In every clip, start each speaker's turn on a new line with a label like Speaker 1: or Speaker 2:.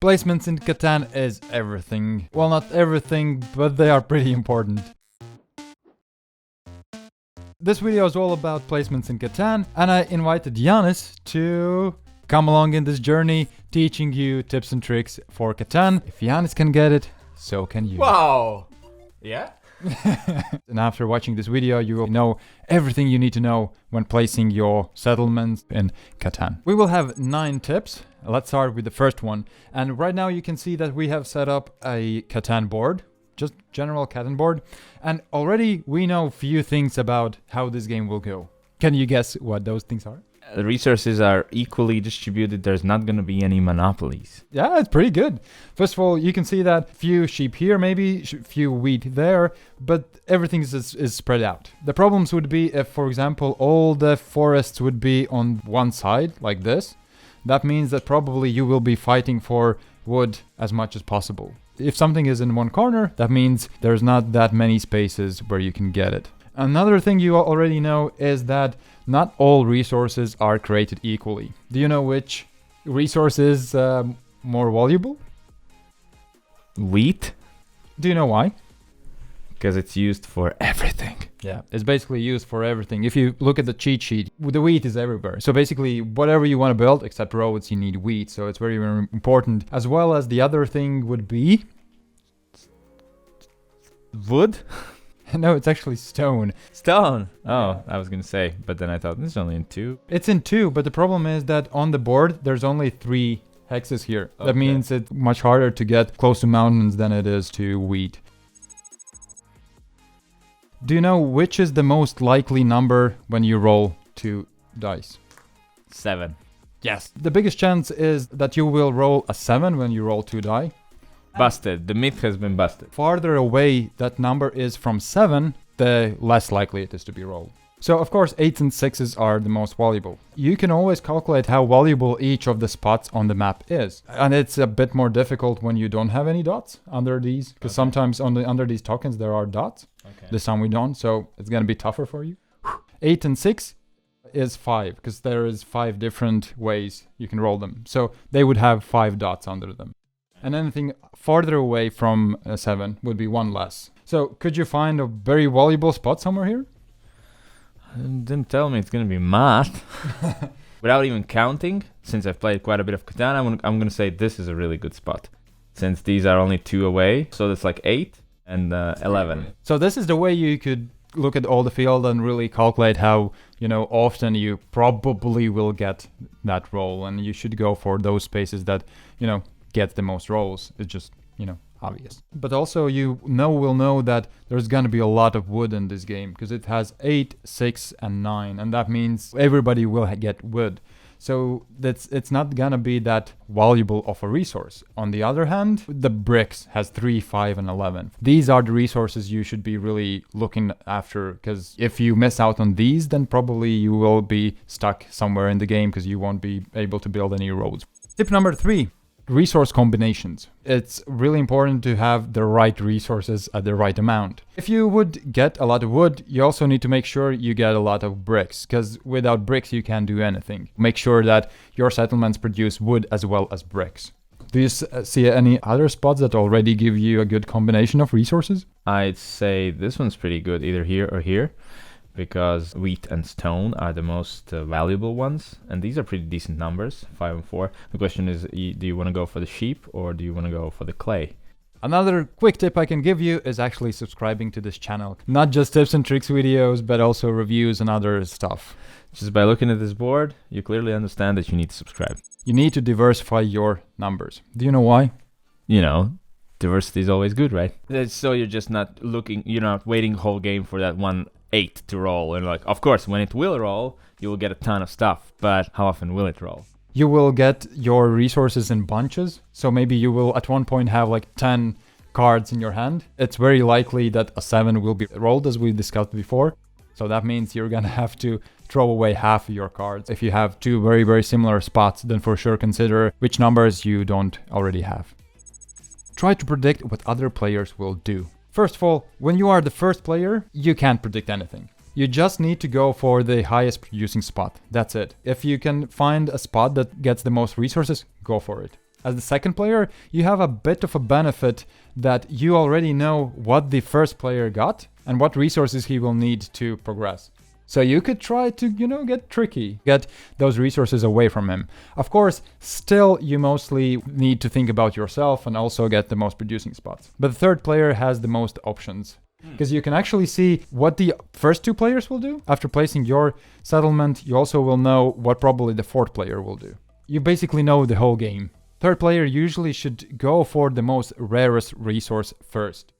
Speaker 1: Placements in Catan is everything. Well, not everything, but they are pretty important. This video is all about placements in Catan, and I invited Giannis to come along in this journey, teaching you tips and tricks for Catan. If Giannis can get it, so can you.
Speaker 2: Wow! Yeah?
Speaker 1: And after watching this video, you will know everything you need to know when placing your settlements in Catan. We will have 9 tips. Let's start with the first one. And right now you can see that we have set up a Catan board, just general Catan board. And already we know few things about how this game will go. Can you guess what those things are?
Speaker 2: The resources are equally distributed. There's not going to be any monopolies.
Speaker 1: Yeah, it's pretty good. First of all, you can see that few sheep here, maybe few wheat there, but everything is spread out. The problems would be if, for example, all the forests would be on one side, like this. That means that probably you will be fighting for wood as much as possible. If something is in one corner, that means there's not that many spaces where you can get it. Another thing you already know is that not all resources are created equally. Do you know which resource is more valuable?
Speaker 2: Wheat?
Speaker 1: Do you know why?
Speaker 2: Because it's used for everything.
Speaker 1: Yeah, it's basically used for everything. If you look at the cheat sheet, the wheat is everywhere. So basically, whatever you want to build, except roads, you need wheat. So it's very, very important. As well as the other thing would be...
Speaker 2: Wood?
Speaker 1: No, it's actually stone.
Speaker 2: Stone. Oh, I was going to say, but then I thought this is only in 2.
Speaker 1: It's in 2, but the problem is that on the board, there's only 3 hexes here. Okay. That means it's much harder to get close to mountains than it is to wheat. Do you know which is the most likely number when you roll 2 dice?
Speaker 2: 7.
Speaker 1: Yes. The biggest chance is that you will roll a 7 when you roll 2 die.
Speaker 2: Busted. The myth has been busted.
Speaker 1: Farther away that number is from 7, the less likely it is to be rolled. So of course 8s and 6s are the most valuable. You can always calculate how valuable each of the spots on the map is. And it's a bit more difficult when you don't have any dots under these. Because sometimes under these tokens there are dots.
Speaker 2: Okay.
Speaker 1: This time we don't, so it's going to be tougher for you. 8 and 6 is 5, because there is 5 different ways you can roll them. So they would have 5 dots under them. And anything farther away from 7 would be 1 less. So could you find a very valuable spot somewhere here?
Speaker 2: Didn't tell me it's going to be math. Without even counting, since I've played quite a bit of Catan, I'm going to say this is a really good spot. Since these are only 2 away, so that's like 8 and 11.
Speaker 1: So this is the way you could look at all the field and really calculate how, often you probably will get that roll. And you should go for those spaces that, get the most rolls. It's just, obvious. But also will know that there's gonna be a lot of wood in this game because it has 8, 6, and 9, and that means everybody will get wood. So it's not gonna be that valuable of a resource. On the other hand, the bricks has 3, 5, and 11. These are the resources you should be really looking after, because if you miss out on these, then probably you will be stuck somewhere in the game because you won't be able to build any roads. Tip number 3. Resource combinations. It's really important to have the right resources at the right amount. If you would get a lot of wood, you also need to make sure you get a lot of bricks, because without bricks you can't do anything. Make sure that your settlements produce wood as well as bricks. Do you see any other spots that already give you a good combination of resources?
Speaker 2: I'd say this one's pretty good, either here or here, because wheat and stone are the most valuable ones, and these are pretty decent numbers, 5 and 4. The question is, do you want to go for the sheep or do you want to go for the clay?
Speaker 1: Another quick tip I can give you is actually subscribing to this channel. Not just tips and tricks videos, but also reviews and other stuff.
Speaker 2: Just by looking at this board, you clearly understand that you need to subscribe.
Speaker 1: You need to diversify your numbers. Do you know why?
Speaker 2: Diversity is always good, right? So you're just not waiting the whole game for that one 8 to roll, and of course when it will roll you will get a ton of stuff, but how often will it roll?
Speaker 1: You will get your resources in bunches, so maybe you will at one point have 10 cards in your hand. It's very likely that a 7 will be rolled, as we discussed before, so that means you're gonna have to throw away half of your cards. If you have 2 very, very similar spots, then for sure consider which numbers you don't already have. Try to predict what other players will do. First of all, when you are the first player, you can't predict anything. You just need to go for the highest producing spot. That's it. If you can find a spot that gets the most resources, go for it. As the second player, you have a bit of a benefit that you already know what the first player got and what resources he will need to progress. So you could try to, get tricky, get those resources away from him. Of course, still you mostly need to think about yourself and also get the most producing spots. But the third player has the most options. Because you can actually see what the first two players will do. After placing your settlement, you also will know what probably the fourth player will do. You basically know the whole game. Third player usually should go for the most rarest resource first.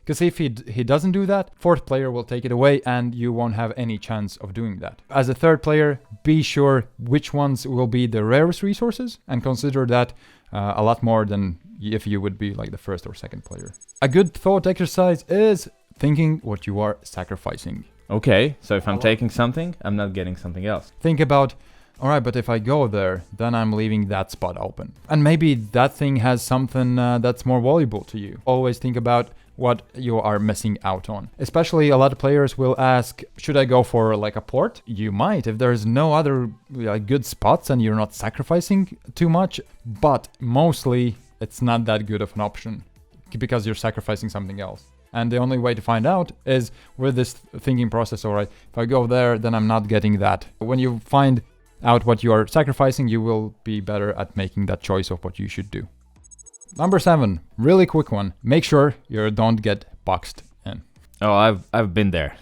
Speaker 1: Because if he doesn't do that, fourth player will take it away and you won't have any chance of doing that. As a third player, be sure which ones will be the rarest resources and consider that a lot more than if you would be like the first or second player. A good thought exercise is thinking what you are sacrificing.
Speaker 2: Okay, so if I'm taking something, I'm not getting something else.
Speaker 1: Think about, all right, but if I go there, then I'm leaving that spot open. And maybe that thing has something that's more valuable to you. Always think about what you are missing out on. Especially a lot of players will ask, should I go for like a port? You might if there's no other good spots and you're not sacrificing too much, but mostly it's not that good of an option because you're sacrificing something else. And the only way to find out is with this thinking process, all right, if I go there, then I'm not getting that. When you find out what you are sacrificing, you will be better at making that choice of what you should do. Number 7, really quick one. Make sure you don't get boxed in.
Speaker 2: Oh, I've been there.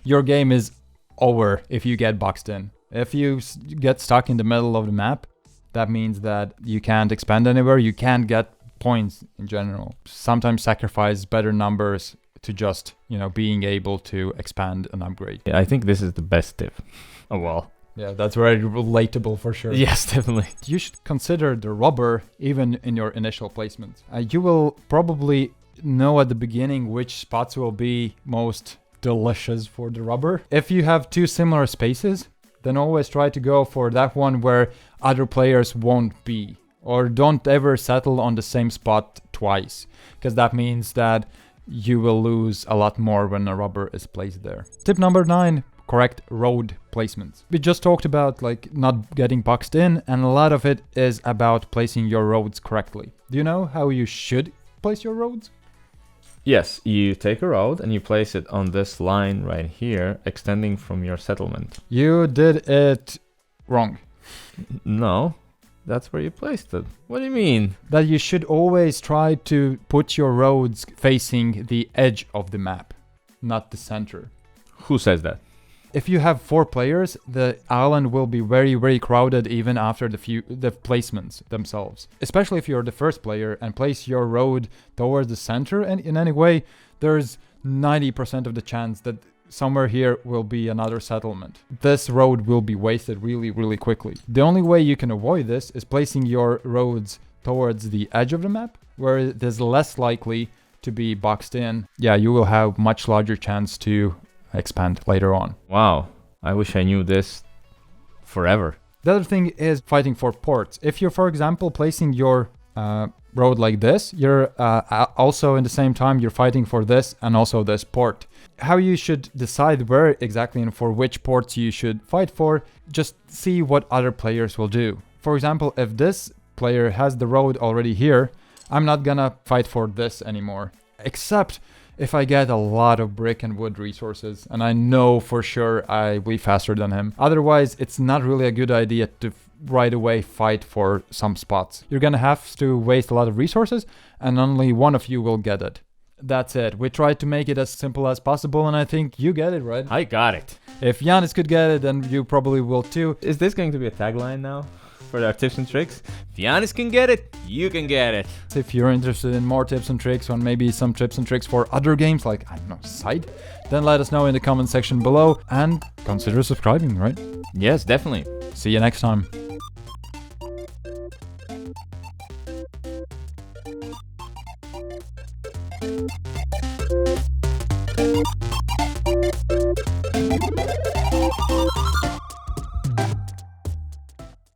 Speaker 1: Your game is over if you get boxed in. If you get stuck in the middle of the map, that means that you can't expand anywhere. You can't get points in general. Sometimes sacrifice better numbers to just, being able to expand and upgrade.
Speaker 2: Yeah, I think this is the best tip. Oh, well.
Speaker 1: Yeah, that's very relatable for sure.
Speaker 2: Yes, definitely.
Speaker 1: You should consider the rubber even in your initial placements. You will probably know at the beginning which spots will be most delicious for the rubber. If you have two similar spaces, then always try to go for that one where other players won't be. Or don't ever settle on the same spot twice, because that means that you will lose a lot more when a rubber is placed there. Tip number 9. Correct road placements. We just talked about not getting boxed in, and a lot of it is about placing your roads correctly. Do you know how you should place your roads?
Speaker 2: Yes, you take a road and you place it on this line right here, extending from your settlement.
Speaker 1: You did it wrong.
Speaker 2: No, that's where you placed it. What do you mean?
Speaker 1: That you should always try to put your roads facing the edge of the map, not the center.
Speaker 2: Who says that?
Speaker 1: If you have 4 players, the island will be very, very crowded even after the placements themselves. Especially if you're the first player and place your road towards the center, and in any way, there's 90% of the chance that somewhere here will be another settlement. This road will be wasted really, really quickly. The only way you can avoid this is placing your roads towards the edge of the map, where it is less likely to be boxed in. Yeah, you will have much larger chance to expand later on.
Speaker 2: Wow, I wish I knew this forever.
Speaker 1: The other thing is fighting for ports. If you're, for example, placing your road like this, you're also in the same time you're fighting for this and also this port. How you should decide where exactly and for which ports you should fight for, just see what other players will do. For example, if this player has the road already here, I'm not gonna fight for this anymore. Except if I get a lot of brick and wood resources and I know for sure I will be faster than him. Otherwise, it's not really a good idea to right away fight for some spots. You're gonna have to waste a lot of resources and only one of you will get it. That's it. We tried to make it as simple as possible and I think you get it, right?
Speaker 2: I got it.
Speaker 1: If Giannis could get it, then you probably will too.
Speaker 2: Is this going to be a tagline now for our tips and tricks? If Giannis can get it, you can get it.
Speaker 1: If you're interested in more tips and tricks or maybe some tips and tricks for other games like, I don't know, Side, then let us know in the comment section below and consider subscribing, right?
Speaker 2: Yes, definitely.
Speaker 1: See you next time.